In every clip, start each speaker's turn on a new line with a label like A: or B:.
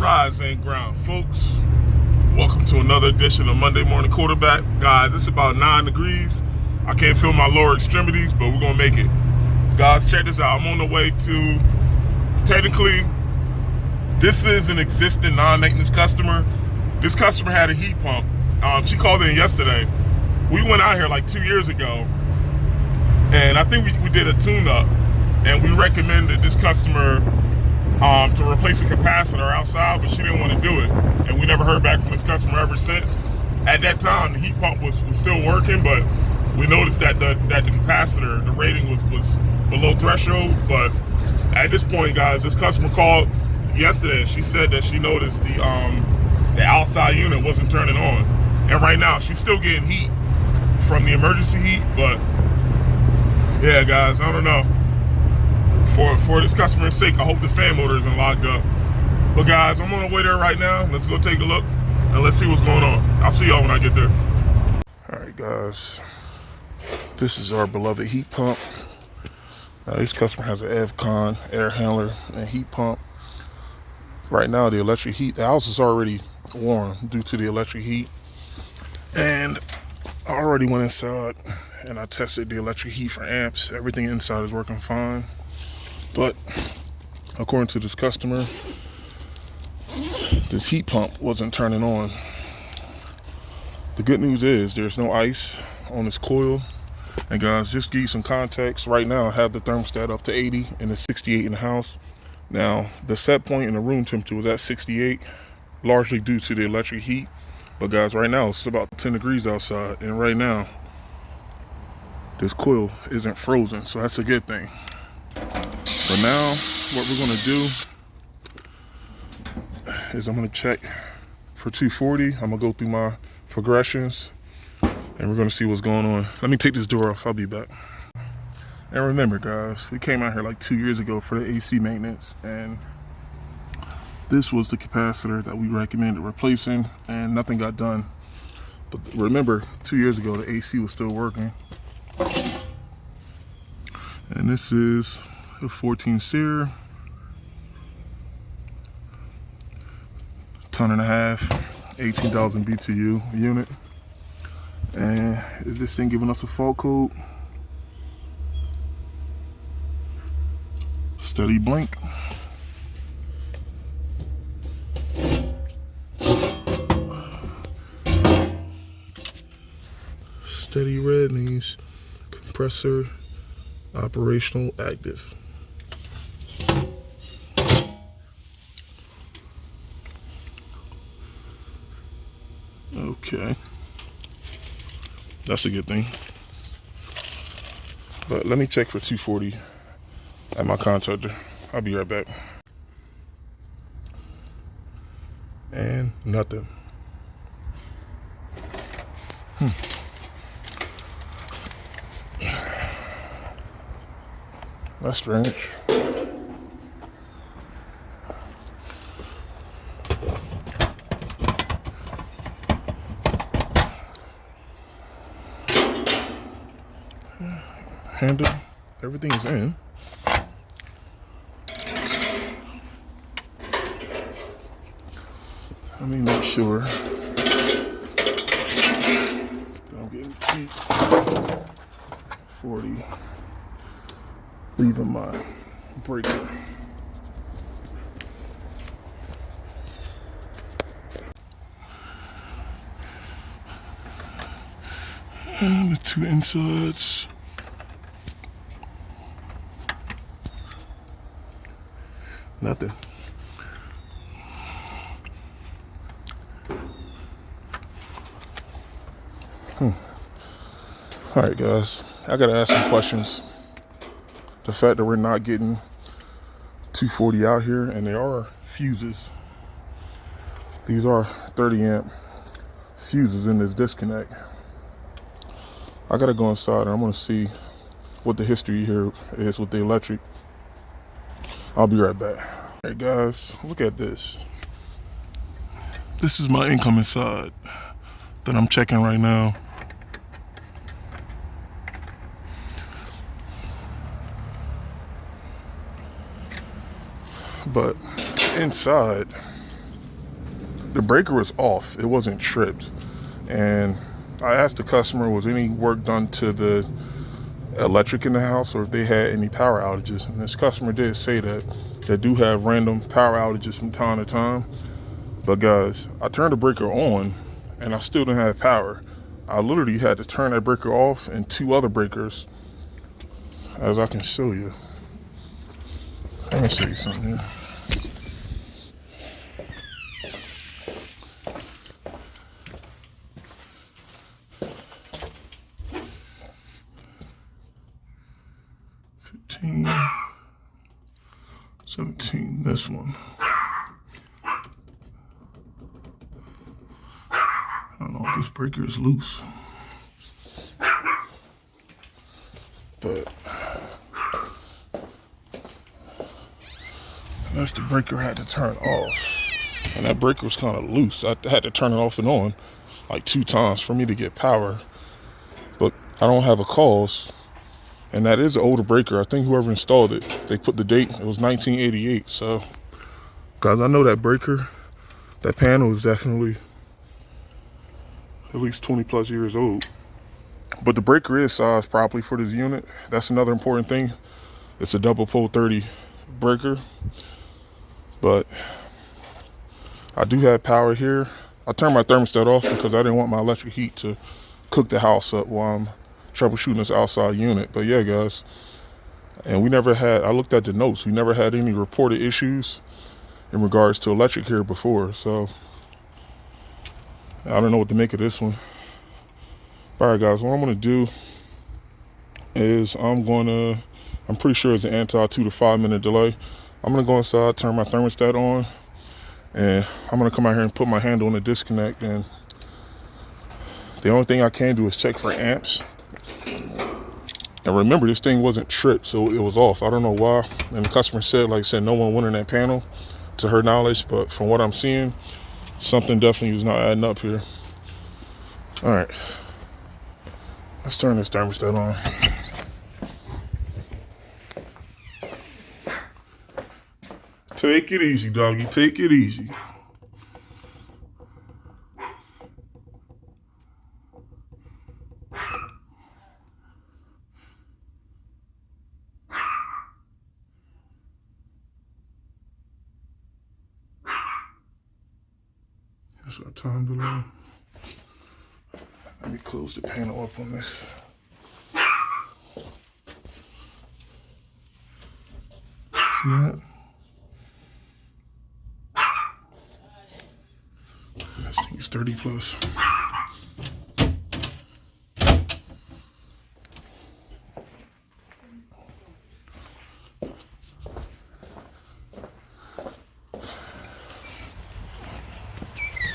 A: Rise and ground, folks. Welcome to another edition of Monday Morning Quarterback. Guys, it's about 9 degrees. I can't feel my lower extremities, but we're going to make it. Guys, check this out. I'm on the way to, technically, this is an existing non-maintenance customer. This customer had a heat pump. She called in yesterday. We went out here like 2 years ago, and I think we did a tune-up, and we recommended this customer to replace a capacitor outside, but she didn't want to do it, and we never heard back from this customer ever since. At that time, the heat pump was still working, but we noticed that the capacitor, the rating was below threshold. But at this point, guys, this customer called yesterday, and she said that she noticed the outside unit wasn't turning on, and right now she's still getting heat from the emergency heat. But yeah, guys, I don't know. For this customer's sake, I hope the fan motor isn't locked up. But guys, I'm on the way there right now. Let's go take a look and let's see what's going on. I'll see y'all when I get there. All right, guys. This is our beloved heat pump. Now, this customer has an EVCON air handler and heat pump. Right now, the electric heat, the house is already warm due to the electric heat. And I already went inside and I tested the electric heat for amps. Everything inside is working fine. But according to this customer, this heat pump wasn't turning on. The good news is there's no ice on this coil. And guys, just to give you some context, right now I have the thermostat up to 80 and it's 68 in the house. Now, the set point in the room temperature was at 68, largely due to the electric heat. But guys, right now it's about 10 degrees outside, and right now this coil isn't frozen, so that's a good thing. But now, what we're gonna do is I'm gonna check for 240. I'm gonna go through my progressions and we're gonna see what's going on. Let me take this door off, I'll be back. And remember, guys, we came out here like 2 years ago for the AC maintenance, and this was the capacitor that we recommended replacing, and nothing got done. But remember, 2 years ago, the AC was still working. And this is a 14 SEER, 1.5 tons, 18,000 BTU unit. And is this thing giving us a fault code? Steady blink. Steady red means compressor operational active. Okay, that's a good thing. But let me check for 240 at my contactor. I'll be right back. And nothing. That's strange. Handle, everything is in. Let me make sure that I'm getting T40. Leaving my breaker. And the two insides. Nothing. All right, guys, I gotta ask some questions. The fact that we're not getting 240 out here, and there are fuses. These are 30 amp fuses in this disconnect. I gotta go inside and I'm gonna see what the history here is with the electric. I'll be right back. All right, guys, look at this. This is my incoming side that I'm checking right now. But inside, the breaker was off. It wasn't tripped. And I asked the customer, was any work done to the electric in the house or if they had any power outages. And this customer did say that they do have random power outages from time to time. But guys, I turned the breaker on and I still didn't have power. I literally had to turn that breaker off and 2 other breakers, as I can show you. Let me show you something here. $15, $17, this one. I don't know if this breaker is loose, but that's the breaker I had to turn off. And that breaker was kind of loose. I had to turn it off and on like 2 times for me to get power. But I don't have a cause. And that is an older breaker. I think whoever installed it, they put the date, it was 1988. So, guys, I know that breaker, that panel is definitely at least 20 plus years old. But the breaker is sized properly for this unit. That's another important thing. It's a double pole 30 breaker. But I do have power here. I turned my thermostat off because I didn't want my electric heat to cook the house up while I'm troubleshooting this outside unit. But yeah, guys, and we never had, I looked at the notes, we never had any reported issues in regards to electric here before. So I don't know what to make of this one. All right, guys, what I'm going to do is I'm pretty sure it's an anti 2 to 5 minute delay. I'm going to go inside, turn my thermostat on, and I'm going to come out here and put my hand on the disconnect. And the only thing I can do is check for amps. And remember, this thing wasn't tripped, so it was off. I don't know why. And the customer said, like I said, no one went in that panel to her knowledge. But from what I'm seeing, something definitely was not adding up here. All right. Let's turn this thermostat on. Take it easy, doggy. Take it easy. That's our time delay. Let me close the panel up on this. See that? This thing's 30 plus.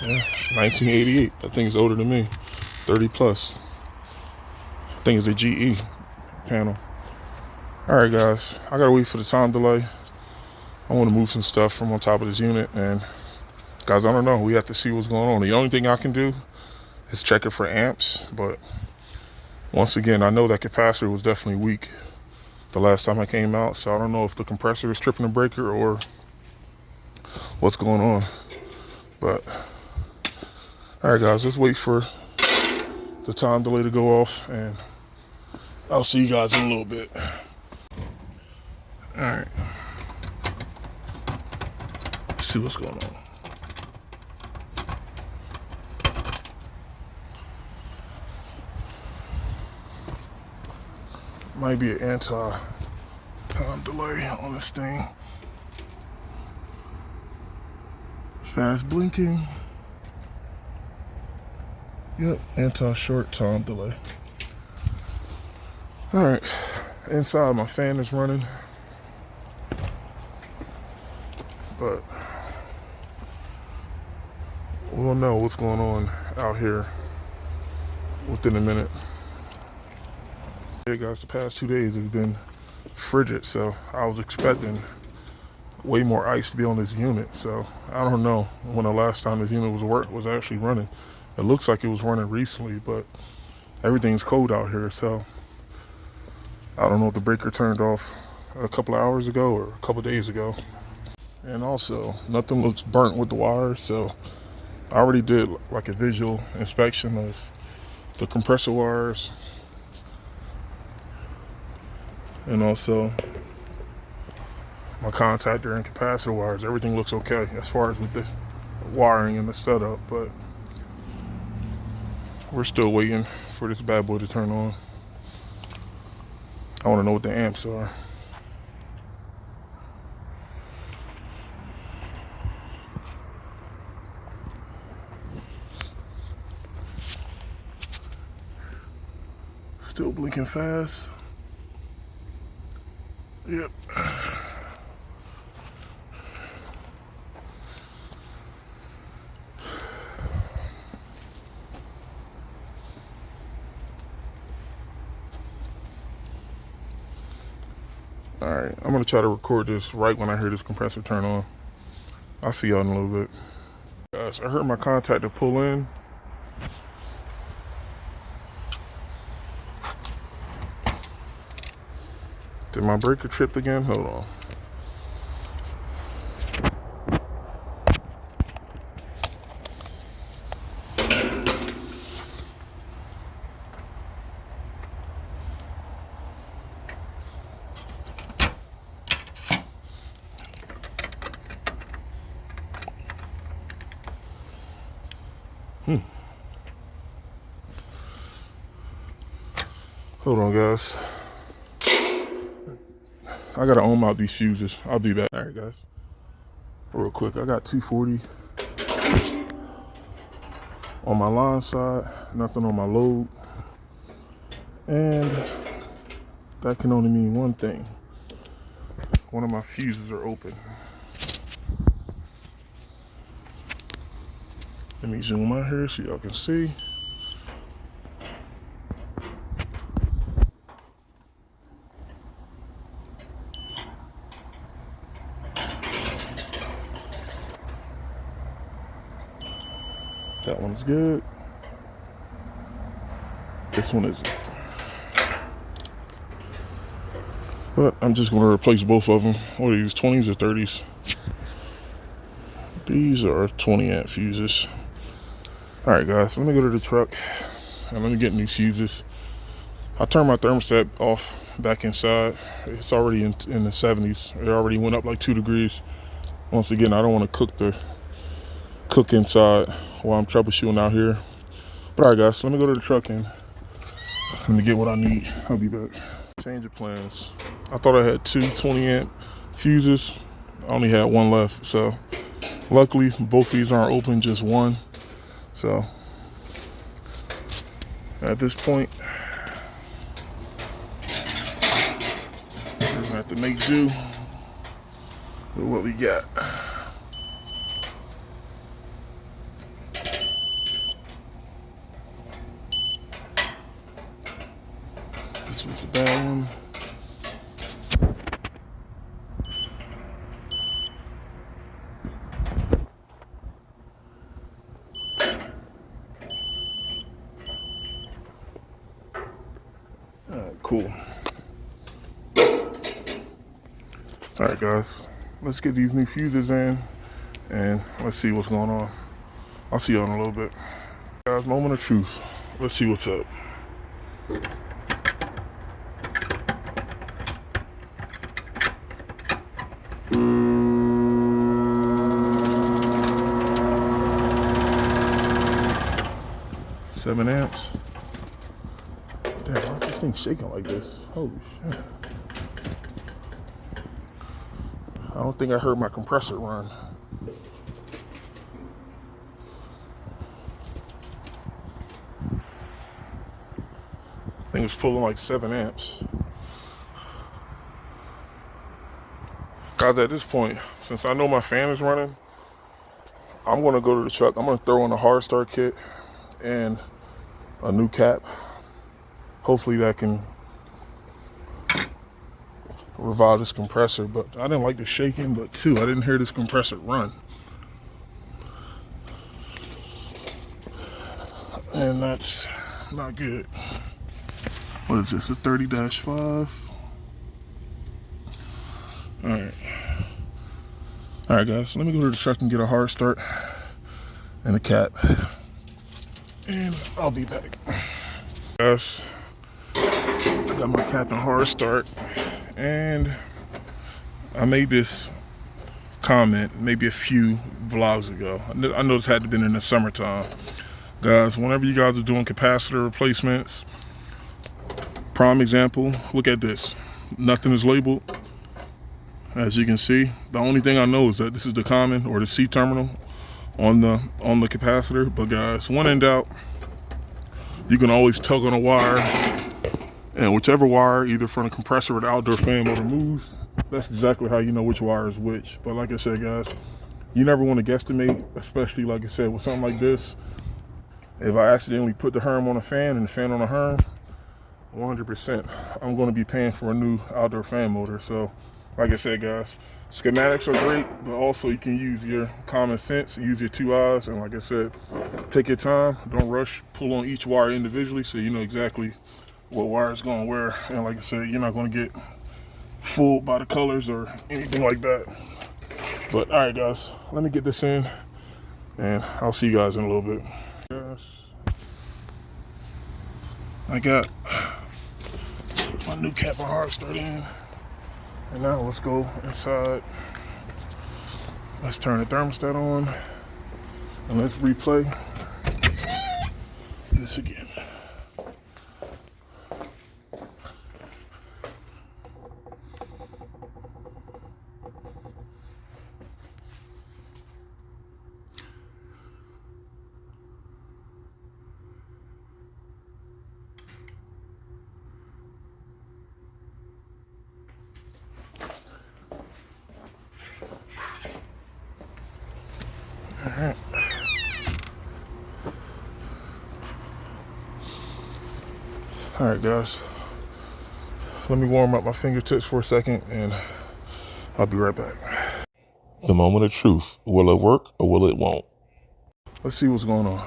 A: Yeah, 1988. That thing's older than me. 30 plus. I think it's a GE panel. All right, guys. I gotta wait for the time delay. I want to move some stuff from on top of this unit, and guys, I don't know. We have to see what's going on. The only thing I can do is check it for amps. But once again, I know that capacitor was definitely weak the last time I came out, so I don't know if the compressor is tripping the breaker or what's going on. But all right, guys, let's wait for the time delay to go off, and I'll see you guys in a little bit. All right, let's see what's going on. Might be an anti-time delay on this thing. Fast blinking. Yep, anti-short time delay. All right, inside my fan is running, but we'll know what's going on out here within a minute. Yeah, guys, the past 2 days has been frigid, so I was expecting way more ice to be on this unit. So I don't know when the last time this unit was actually running. It looks like it was running recently, but everything's cold out here, so I don't know if the breaker turned off a couple of hours ago or a couple of days ago. And also, nothing looks burnt with the wire, so I already did like a visual inspection of the compressor wires and also my contactor and capacitor wires. Everything looks okay as far as with the wiring and the setup, but we're still waiting for this bad boy to turn on. I want to know what the amps are. Still blinking fast. Yep. Alright, I'm gonna try to record this right when I hear this compressor turn on. I'll see y'all in a little bit. Guys, I heard my contactor pull in. Did my breaker tripped again? Hold on. Hold on, guys. I gotta ohm out these fuses. I'll be back. All right, guys. Real quick, I got 240 on my line side, nothing on my load. And that can only mean one thing. One of my fuses are open. Let me zoom out here so y'all can see. That one's good. This one isn't. But I'm just gonna replace both of them. What are these, 20s or 30s? These are 20 amp fuses. All right, guys, let me go to the truck and let me get new fuses. I turned my thermostat off back inside. It's already in the 70s. It already went up like 2 degrees. Once again, I don't want to cook inside while I'm troubleshooting out here. But all right, guys, let me go to the truck and let me get what I need. I'll be back. Change of plans. I thought I had 2 20 amp fuses. I only had one left, so luckily both of these aren't open, just one. So at this point, we're gonna have to make do with what we got. This was the bad one. All right, cool. All right, guys, let's get these new fuses in and let's see what's going on. I'll see y'all in a little bit. Guys, moment of truth. Let's see what's up. Seven amps. Damn, why is this thing shaking like this? Holy shit. I don't think I heard my compressor run. I think it's pulling like 7 amps. Guys, at this point, since I know my fan is running, I'm gonna go to the truck. I'm gonna throw in a hard start kit and a new cap. Hopefully that can revive this compressor, but I didn't like the shaking, but 2, I didn't hear this compressor run. And that's not good. What is this, a 30-5? All right, guys, let me go to the truck and get a hard start, and a cap, and I'll be back. Yes, I got my cap and hard start, and I made this comment maybe a few vlogs ago. I know this had to have been in the summertime. Guys, whenever you guys are doing capacitor replacements, prime example, look at this. Nothing is labeled. As you can see, the only thing I know is that this is the common or the C terminal on the capacitor. But guys, when in doubt, you can always tug on a wire, and whichever wire, either from the compressor or the outdoor fan motor moves, that's exactly how you know which wire is which. But like I said, guys, you never want to guesstimate, especially like I said with something like this. If I accidentally put the Herm on a fan and the fan on a Herm, 100% I'm going to be paying for a new outdoor fan motor. So like I said, guys, schematics are great, but also you can use your common sense, use your 2 eyes, and like I said, take your time, don't rush, pull on each wire individually so you know exactly what wire is going where. And like I said, you're not going to get fooled by the colors or anything like that. But all right, guys, let me get this in, and I'll see you guys in a little bit. Yes, I got my new cap and hard start in. And now let's go inside. Let's turn the thermostat on and let's replay this again. All right, guys, let me warm up my fingertips for a second and I'll be right back. The moment of truth. Will it work or will it won't? Let's see what's going on.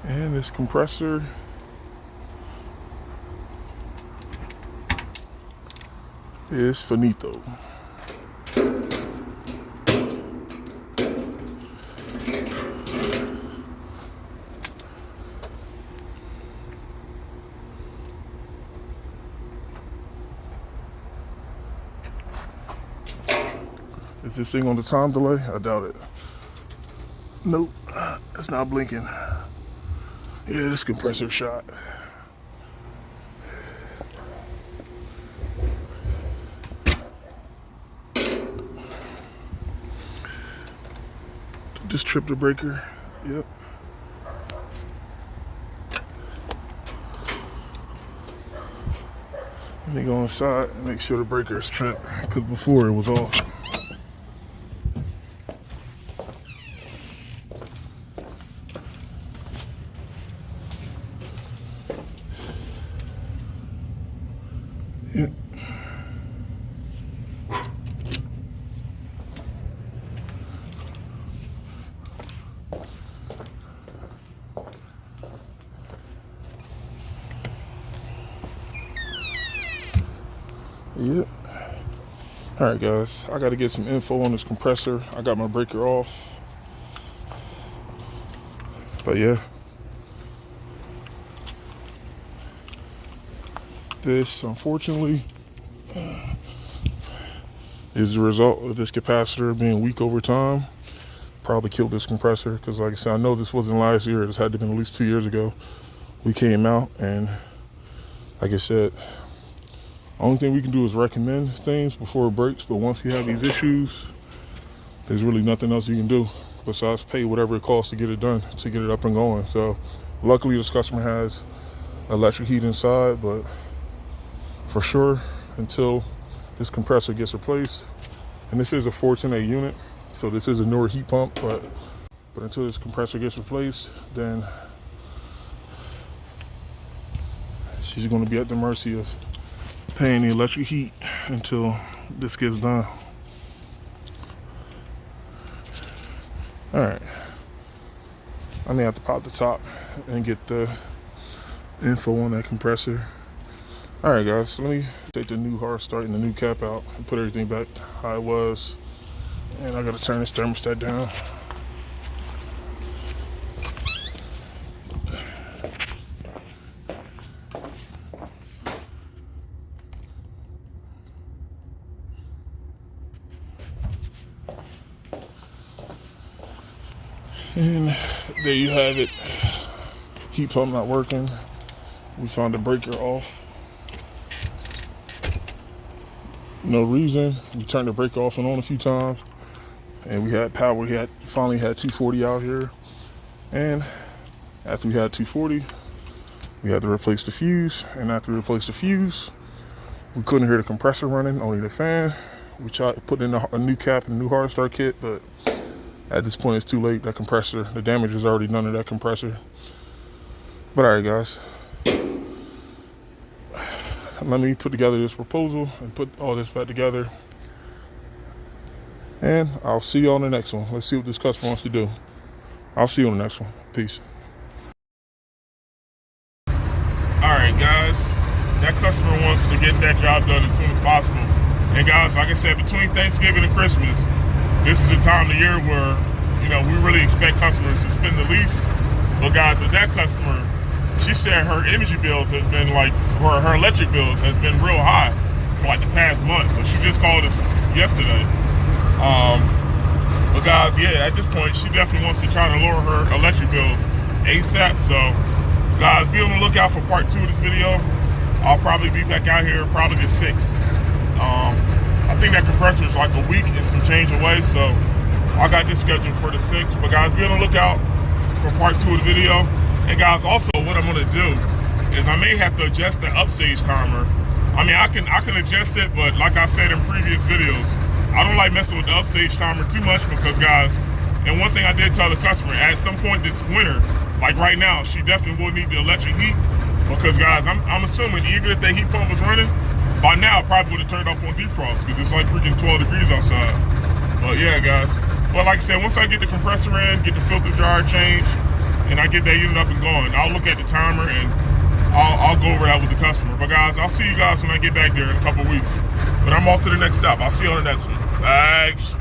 A: And this compressor is finito. Is this thing on the time delay? I doubt it. Nope, it's not blinking. Yeah, this compressor shot. Just tripped the breaker. Yep. Let me go inside and make sure the breaker is tripped, because before it was off. Yep. Yep. All right, guys, I got to get some info on this compressor. I got my breaker off. But yeah, this unfortunately is the result of this capacitor being weak over time. Probably killed this compressor, because like I said, I know this wasn't last year. This had to have been at least 2 years ago. We came out, and like I said, only thing we can do is recommend things before it breaks. But once you have these issues, there's really nothing else you can do besides pay whatever it costs to get it done, to get it up and going. So luckily this customer has electric heat inside, but for sure, until this compressor gets replaced, and this is a 410A unit, so this is a newer heat pump, but until this compressor gets replaced, then she's going to be at the mercy of paying the electric heat until this gets done. All right, I may have to pop the top and get the info on that compressor. All right, guys, so let me take the new hard start and the new cap out and put everything back how it was. And I gotta turn this thermostat down. And there you have it. Heat pump not working. We found the breaker off. No reason. We turned the breaker off and on a few times, and we had power. We finally had 240 out here, and after we had 240, we had to replace the fuse. And after we replaced the fuse, we couldn't hear the compressor running, only the fan. We tried to put in a new cap and a new hard start kit, but at this point it's too late. That compressor, the damage is already done to that compressor. But all right, guys, let me put together this proposal and put all this back together, and I'll see you on the next one. Let's see what this customer wants to do. I'll see you on the next one. Peace. All right, guys, that customer wants to get that job done as soon as possible. And guys, like I said, between Thanksgiving and Christmas, this is a time of the year where, you know, we really expect customers to spend the least. But guys, with that customer, she said her energy bills has been like, her electric bills has been real high for like the past month. But she just called us yesterday. But guys, yeah, at this point, she definitely wants to try to lower her electric bills ASAP. So guys, be on the lookout for part 2 of this video. I'll probably be back out here probably the 6th. I think that compressor is like a week and some change away, so I got this scheduled for the 6th. But guys, be on the lookout for part 2 of the video. And guys, also what I'm gonna do is I may have to adjust the upstage timer. I mean, I can adjust it, but like I said in previous videos, I don't like messing with the upstage timer too much because guys, and one thing I did tell the customer, at some point this winter, like right now, she definitely will need the electric heat, because guys, I'm assuming even if the heat pump was running, by now I probably would have turned off on defrost because it's like freaking 12 degrees outside. But yeah, guys, but like I said, once I get the compressor in, get the filter dryer changed, and I get that unit up and going, I'll look at the timer and I'll go over that with the customer. But guys, I'll see you guys when I get back there in a couple weeks. But I'm off to the next stop. I'll see you on the next one. Thanks.